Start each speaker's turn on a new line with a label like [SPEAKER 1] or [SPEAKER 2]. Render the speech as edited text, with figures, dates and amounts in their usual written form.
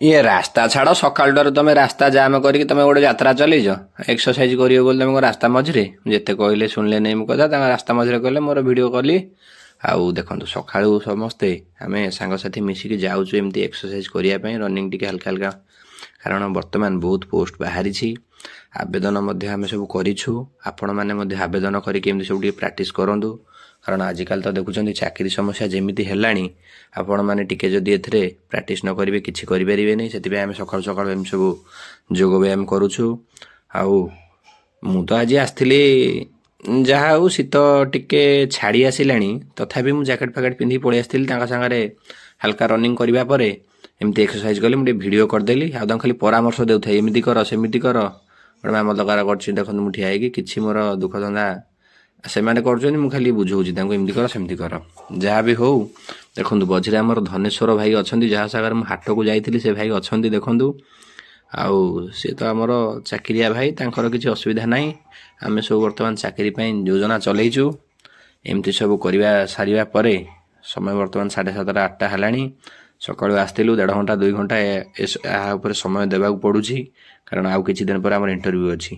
[SPEAKER 1] ଇଏ ରାସ୍ତା ଛାଡ଼ ସକାଳଟାରୁ ତମେ ରାସ୍ତା ଜାମ୍ କରିକି ତମେ ଗୋଟେ ଯାତ୍ରା ଚଲେଇଛ ଏକ୍ସରସାଇଜ କରିବ ବୋଲି ତମେ ରାସ୍ତା ମଝିରେ ଯେତେ କହିଲେ ଶୁଣିଲେ ନେଇ ମୋ କଥା ତାଙ୍କ ରାସ୍ତା ମଝିରେ କହିଲେ ମୋର ଭିଡ଼ିଓ କଲି। ଆଉ ଦେଖନ୍ତୁ ସକାଳୁ ସମସ୍ତେ ଆମେ ସାଙ୍ଗସାଥି ମିଶିକି ଯାଉଛୁ ଏମିତି ଏକ୍ସରସାଇଜ କରିବା ପାଇଁ ରନିଂ ଟିକେ ହାଲକା ହାଲକା କାରଣ ବର୍ତ୍ତମାନ ବହୁତ ପୋଷ୍ଟ ବାହାରିଛି ଆବେଦନ ମଧ୍ୟ ଆମେ ସବୁ କରିଛୁ ଆପଣମାନେ ମଧ୍ୟ ଆବେଦନ କରିକି ଏମିତି ସବୁ ଟିକେ ପ୍ରାକ୍ଟିସ୍ କରନ୍ତୁ କାରଣ ଆଜିକାଲି ତ ଦେଖୁଛନ୍ତି ଚାକିରି ସମସ୍ୟା ଯେମିତି ହେଲାଣି ଆପଣମାନେ ଟିକେ ଯଦି ଏଥିରେ ପ୍ରାକ୍ଟିସ୍ ନ କରିବେ କିଛି କରିପାରିବେନି ସେଥିପାଇଁ ଆମେ ସକାଳୁ ସକାଳୁ ଏମିତି ସବୁ ଯୋଗ ବ୍ୟାୟାମ କରୁଛୁ। ଆଉ ମୁଁ ତ ଆଜି ଆସିଥିଲି ଯାହା ହଉ ଶୀତ ଟିକେ ଛାଡ଼ି ଆସିଲାଣି ତଥାପି ମୁଁ ଜ୍ୟାକେଟ୍ ଫ୍ୟାକେଟ୍ ପିନ୍ଧିକି ପଳେଇ ଆସିଥିଲି ତାଙ୍କ ସାଙ୍ଗରେ ହାଲକା ରନିଂ କରିବା ପରେ ଏମିତି ଏକ୍ସରସାଇଜ କଲି ମୁଁ ଟିକେ ଭିଡ଼ିଓ କରିଦେଲି ଆଉ ତାଙ୍କୁ ଖାଲି ପରାମର୍ଶ ଦେଉଥାଏ ଏମିତି କର ସେମିତି କର ଗୋଟେ ମାମଲ ଦରକାର କରୁଛି ଦେଖନ୍ତୁ ମୁଁ ଠିଆ ହେଇକି କିଛି ମୋର ଦୁଃଖ ଧନ୍ଦା ସେମାନେ କରୁଛନ୍ତି ମୁଁ ଖାଲି ବୁଝଉଛି ତାଙ୍କୁ ଏମିତି କର ସେମିତି କର ଯାହା ବି ହଉ। ଦେଖନ୍ତୁ ମଝିରେ ଆମର ଧନେଶ୍ୱର ଭାଇ ଅଛନ୍ତି ଯାହା ସାଙ୍ଗରେ ମୁଁ ହାଟକୁ ଯାଇଥିଲି ସେ ଭାଇ ଅଛନ୍ତି ଦେଖନ୍ତୁ ଆଉ ସେ ତ ଆମର ଚାକିରିଆ ଭାଇ ତାଙ୍କର କିଛି ଅସୁବିଧା ନାହିଁ ଆମେ ସବୁ ବର୍ତ୍ତମାନ ଚାକିରି ପାଇଁ ଯୋଜନା ଚଲେଇଛୁ ଏମିତି ସବୁ କରିବା ସାରିବା ପରେ ସମୟ ବର୍ତ୍ତମାନ 7:30 8ଟା ହେଲାଣି ସକାଳୁ ଆସିଥିଲୁ 1.5 ଘଣ୍ଟା 2 ଘଣ୍ଟା ଏହା ଉପରେ ସମୟ ଦେବାକୁ ପଡ଼ୁଛି କାରଣ ଆଉ କିଛି ଦିନ ପରେ ଆମର ଇଣ୍ଟରଭ୍ୟୁ ଅଛି।